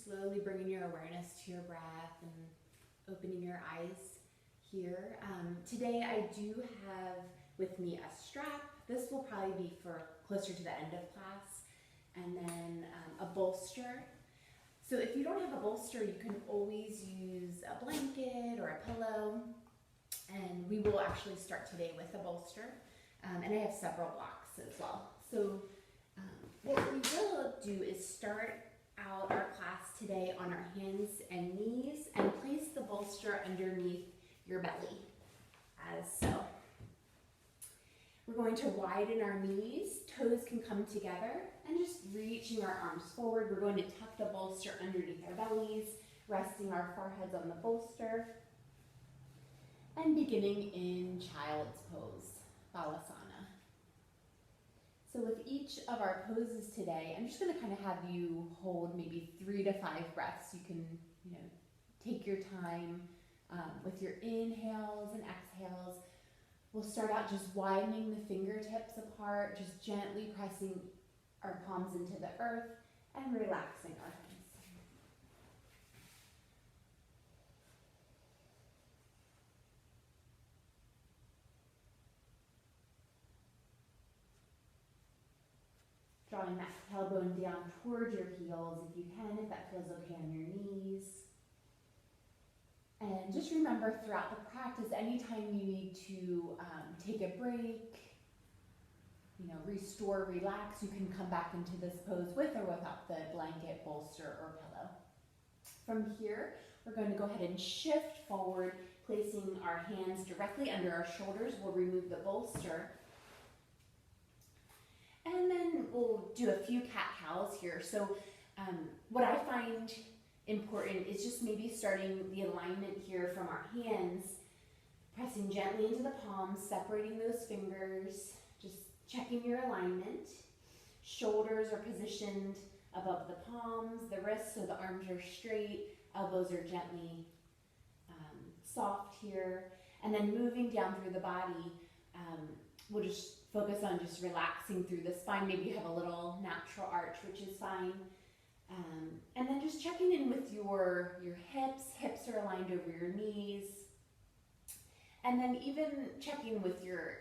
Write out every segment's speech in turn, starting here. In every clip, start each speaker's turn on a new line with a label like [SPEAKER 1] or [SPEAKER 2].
[SPEAKER 1] slowly bringing your awareness to your breath and opening your eyes here. Today I do have with me a strap. This will probably be for closer to the end of class. And then a bolster. So if you don't have a bolster, you can always use a blanket or a pillow. And we will actually start today with a bolster. And I have several blocks as well. So what we will do is start out our class today on our hands and knees and place the bolster underneath your belly, as so. We're going to widen our knees, toes can come together, and just reaching our arms forward. We're going to tuck the bolster underneath our bellies, resting our foreheads on the bolster, and beginning in Child's Pose, Balasana. So with each of our poses today, I'm just going to kind of have you hold maybe 3 to 5 breaths. You can, take your time with your inhales and exhales. We'll start out just widening the fingertips apart, just gently pressing our palms into the earth and relaxing our hands. Drawing that tailbone down towards your heels if you can, if that feels okay on your knees. And just remember throughout the practice, anytime you need to take a break, restore, relax, you can come back into this pose with or without the blanket, bolster, or pillow. From here, we're going to go ahead and shift forward, placing our hands directly under our shoulders. We'll remove the bolster. And then we'll do a few cat-cows here. So what I find important is just maybe starting the alignment here from our hands, pressing gently into the palms, separating those fingers, just checking your alignment. Shoulders are positioned above the palms, the wrists, so the arms are straight, elbows are gently soft here. And then moving down through the body, we'll just focus on just relaxing through the spine. Maybe you have a little natural arch, which is fine. And then just checking in with your hips. Hips are aligned over your knees. And then even checking with your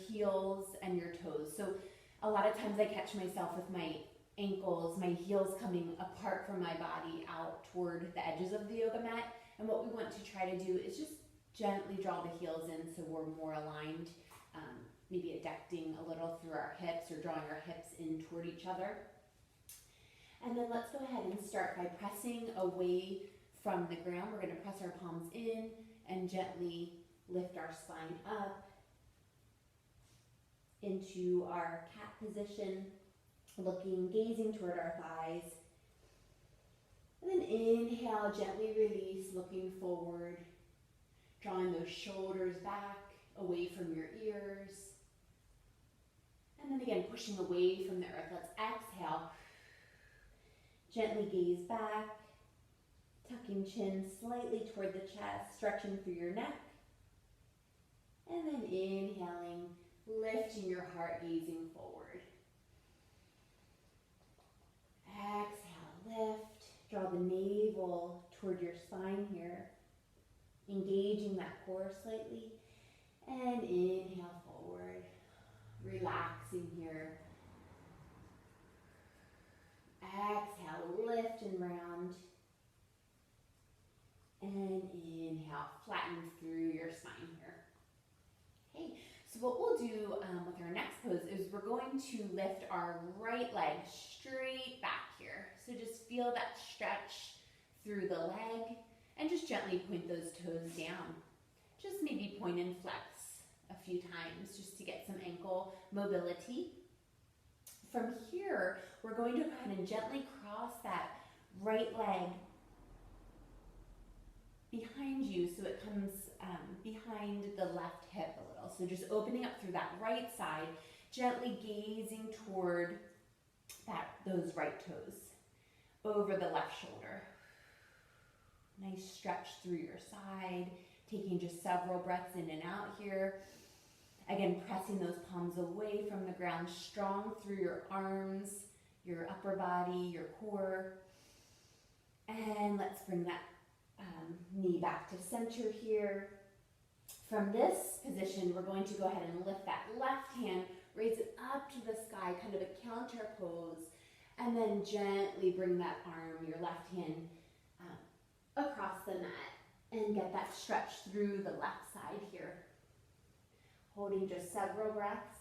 [SPEAKER 1] heels and your toes. So a lot of times I catch myself with my ankles, my heels coming apart from my body out toward the edges of the yoga mat. And what we want to try to do is just gently draw the heels in so we're more aligned. Maybe adducting a little through our hips or drawing our hips in toward each other. And then let's go ahead and start by pressing away from the ground. We're going to press our palms in and gently lift our spine up into our cat position, gazing toward our thighs. And then inhale, gently release, looking forward, drawing those shoulders back, away from your ears. And then again, pushing away from the earth. Let's exhale. Gently gaze back, tucking chin slightly toward the chest, stretching through your neck. And then inhaling, lifting your heart, gazing forward. Exhale, lift. Draw the navel toward your spine here, engaging that core slightly. And inhale forward, relaxing here. Exhale, lift and round. And inhale, flatten through your spine here. Okay, so what we'll do with our next pose is we're going to lift our right leg straight back here. So just feel that stretch through the leg and just gently point those toes down. Just maybe point and flex a few times just to get some ankle mobility. From here, we're going to go ahead and gently cross that right leg behind you so it comes behind the left hip a little. So just opening up through that right side, gently gazing toward those right toes over the left shoulder. Nice stretch through your side, taking just several breaths in and out here. Again, pressing those palms away from the ground, strong through your arms, your upper body, your core. And let's bring that knee back to center here. From this position, we're going to go ahead and lift that left hand, raise it up to the sky, kind of a counter pose, and then gently bring that arm, your left hand, across the mat and get that stretch through the left side here. Holding just several breaths.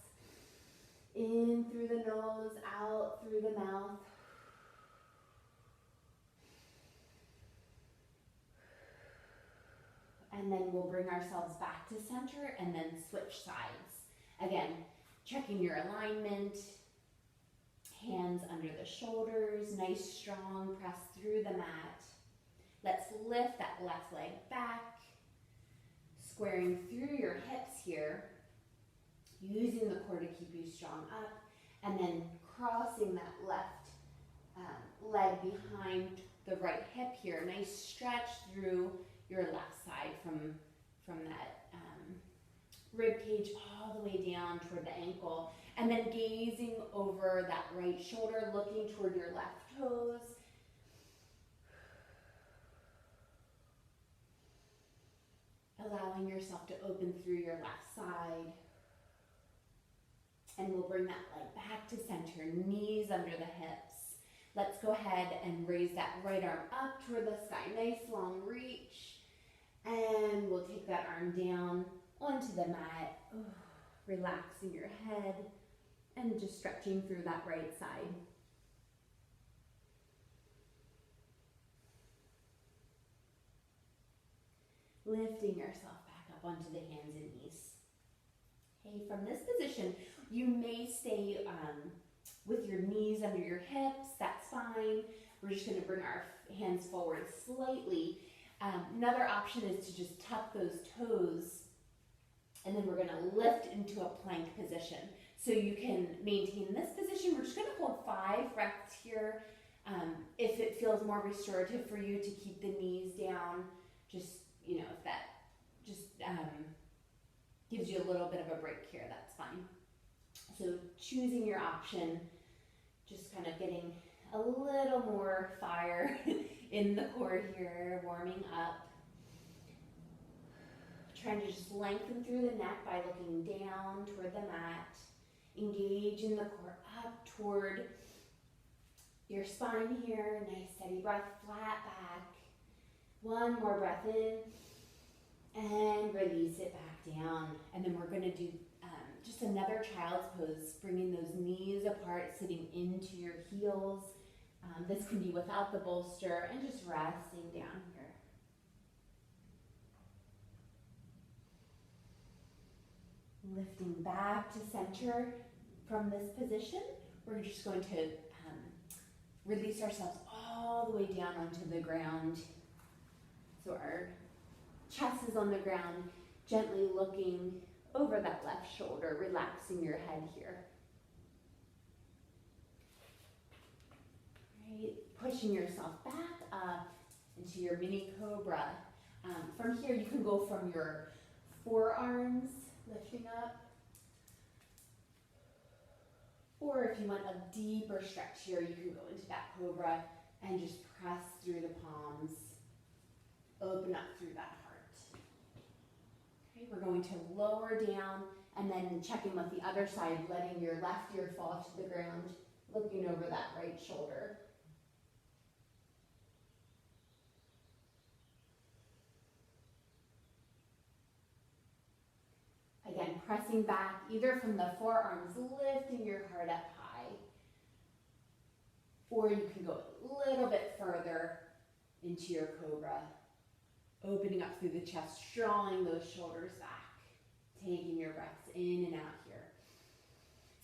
[SPEAKER 1] In through the nose, out through the mouth. And then we'll bring ourselves back to center and then switch sides. Again, checking your alignment. Hands under the shoulders, nice strong press through the mat. Let's lift that left leg back, squaring through your hips here, using the core to keep you strong up, and then crossing that left leg behind the right hip here. Nice stretch through your left side from that rib cage all the way down toward the ankle, and then gazing over that right shoulder, looking toward your left toes. Allowing yourself to open through your left side. And we'll bring that leg back to center, knees under the hips. Let's go ahead and raise that right arm up toward the sky. Nice long reach. And we'll take that arm down onto the mat, relaxing your head and just stretching through that right side. Lifting yourself back up onto the hands and knees. Okay, from this position, you may stay with your knees under your hips, that's fine. We're just gonna bring our hands forward slightly. Another option is to just tuck those toes, and then we're gonna lift into a plank position. So you can maintain this position. We're just gonna hold 5 breaths here. If it feels more restorative for you to keep the knees down, just, if that just gives you a little bit of a break here, that's fine. So choosing your option, just kind of getting a little more fire in the core here, warming up. Trying to just lengthen through the neck by looking down toward the mat. Engage in the core up toward your spine here. Nice steady breath, flat back. One more breath in and release it back down. And then we're going to do just another child's pose, bringing those knees apart, sitting into your heels. This can be without the bolster, and just resting down here. Lifting back to center from this position, we're just going to release ourselves all the way down onto the ground. So our chest is on the ground, gently looking over that left shoulder, relaxing your head here. Right, pushing yourself back up into your mini cobra. From here, you can go from your forearms, lifting up, or if you want a deeper stretch here, you can go into that cobra and just press through the palms, open up through that heart. Okay, we're going to lower down and then checking with the other side, letting your left ear fall to the ground, looking over that right shoulder. Again, pressing back either from the forearms, lifting your heart up high, or you can go a little bit further into your cobra, opening up through the chest, drawing those shoulders back, taking your breaths in and out here.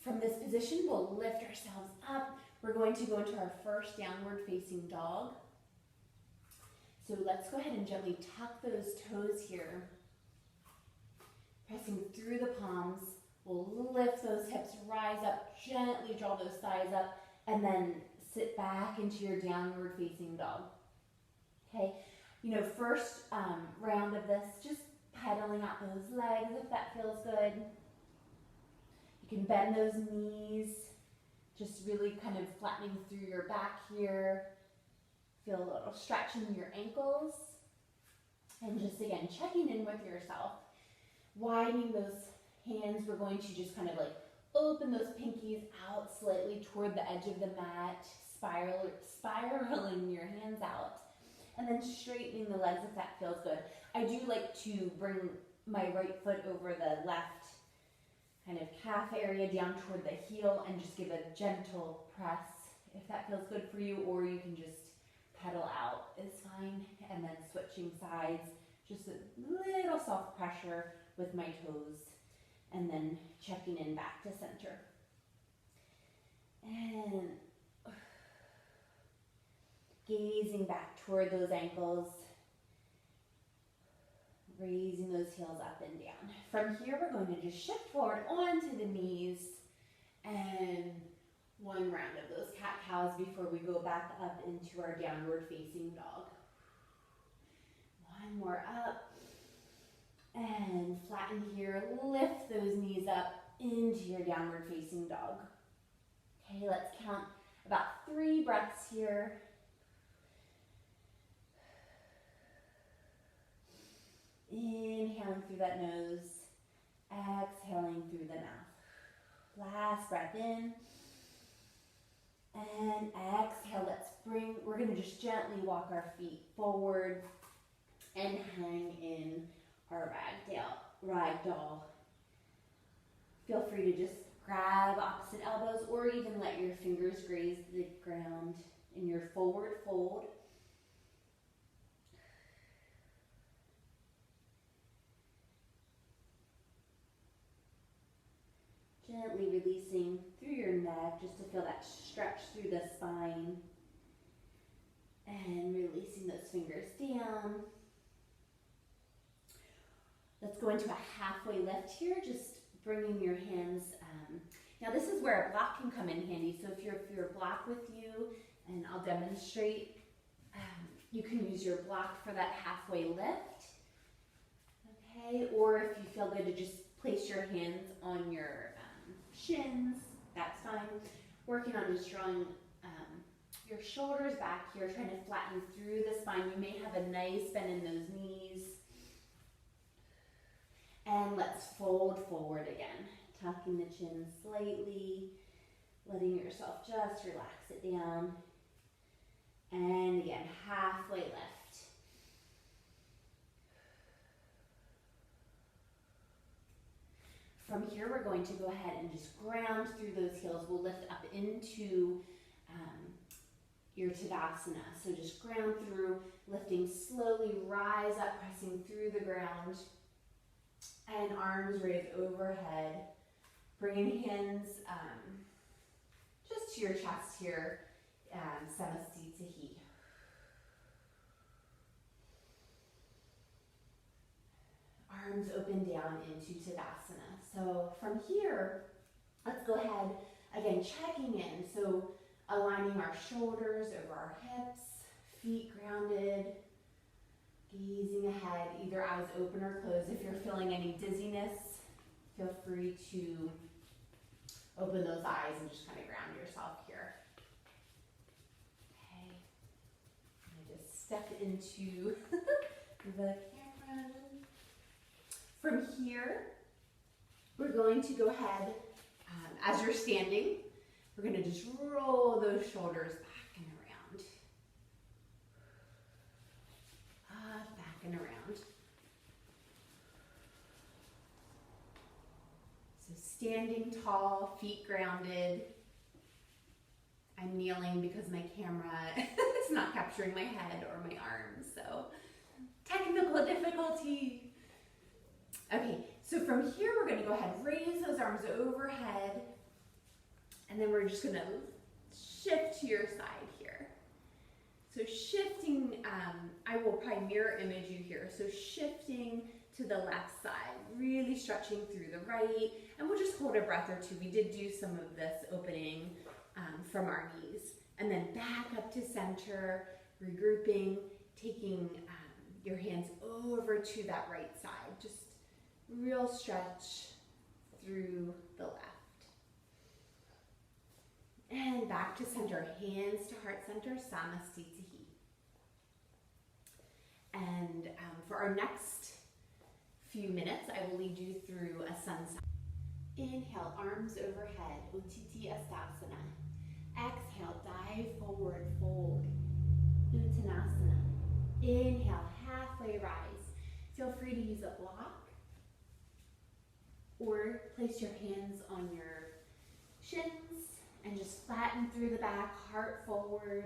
[SPEAKER 1] From this position, we'll lift ourselves up. We're going to go into our first downward facing dog. So let's go ahead and gently tuck those toes here. Pressing through the palms, we'll lift those hips, rise up, gently draw those thighs up, and then sit back into your downward facing dog. Okay, first round of this, just pedaling out those legs if that feels good. You can bend those knees, just really kind of flattening through your back here. Feel a little stretch in your ankles. And just again, checking in with yourself. Widening those hands, we're going to just kind of like open those pinkies out slightly toward the edge of the mat, spiraling your hands out, and then straightening the legs if that feels good. I do like to bring my right foot over the left kind of calf area down toward the heel and just give a gentle press if that feels good for you, or you can just pedal out is fine, and then switching sides, just a little soft pressure with my toes, and then checking in back to center. And gazing back toward those ankles, raising those heels up and down. From here, we're going to just shift forward onto the knees and one round of those cat-cows before we go back up into our downward facing dog. One more up and flatten here. Lift those knees up into your downward facing dog. Okay, let's count about 3 breaths here. Inhaling through that nose, exhaling through the mouth. Last breath in, and exhale. We're going to just gently walk our feet forward and hang in our ragdoll. Feel free to just grab opposite elbows or even let your fingers graze the ground in your forward fold. Gently releasing through your neck just to feel that stretch through the spine. And releasing those fingers down. Let's go into a halfway lift here, just bringing your hands. Now this is where a block can come in handy. So if you're a block with you, and I'll demonstrate, you can use your block for that halfway lift. Okay, or if you feel good to just place your hands on your shins, that's fine. Working on just drawing your shoulders back here, trying to flatten through the spine. You may have a nice bend in those knees. And let's fold forward again, tucking the chin slightly, letting yourself just relax it down. And again, halfway lift. From here, we're going to go ahead and just ground through those heels. We'll lift up into your Tadasana. So just ground through, lifting slowly, rise up, pressing through the ground. And arms raised overhead. Bringing hands just to your chest here, Samasthiti. Arms open down into Tadasana. So from here, let's go ahead, again, checking in. So aligning our shoulders over our hips, feet grounded, gazing ahead, either eyes open or closed. If you're feeling any dizziness, feel free to open those eyes and just kind of ground yourself here. Okay, I just step into the camera. From here, we're going to go ahead, as you're standing, we're going to just roll those shoulders back and around. Back and around. So standing tall, feet grounded. I'm kneeling because my camera is not capturing my head or my arms, so technical difficulty. Okay, so from here we're going to go ahead, raise those arms overhead, and then we're just going to shift to your side here. So shifting, I will probably mirror image you here. So shifting to the left side, really stretching through the right, and we'll just hold a breath or two. We did do some of this opening from our knees. And then back up to center, regrouping, taking your hands over to that right side. Just real stretch through the left. And back to center, hands to heart center, Samasthiti. for our next few minutes, I will lead you through a sunset. Inhale, arms overhead, Uttiti Hastasana. Exhale, dive forward, fold, Uttanasana. Inhale, halfway rise. Feel free to use a block or place your hands on your shins and just flatten through the back, heart forward.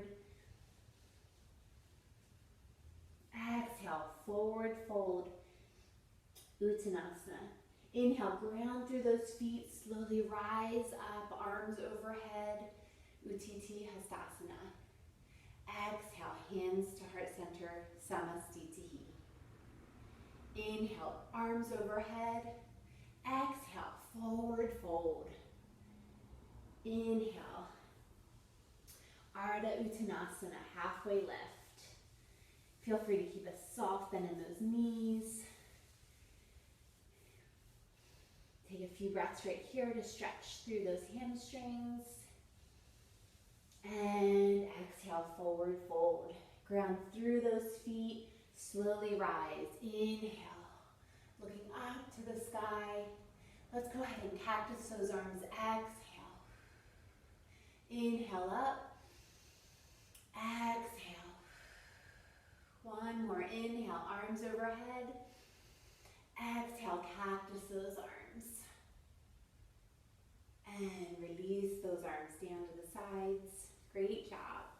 [SPEAKER 1] Exhale, forward fold, Uttanasana. Inhale, ground through those feet, slowly rise up, arms overhead, Uttiti Hastasana. Exhale, hands to heart center, Samastitihi. Inhale, arms overhead. Exhale, forward fold. Inhale, Ardha Uttanasana, halfway lift. Feel free to keep a soft bend in those knees. Take a few breaths right here to stretch through those hamstrings. And exhale, forward fold. Ground through those feet, slowly rise. Inhale, looking up to the sky. Let's go ahead and cactus those arms. Exhale. Inhale up. Exhale. One more. Inhale, arms overhead. Exhale, cactus those arms. And release those arms down to the sides. Great job.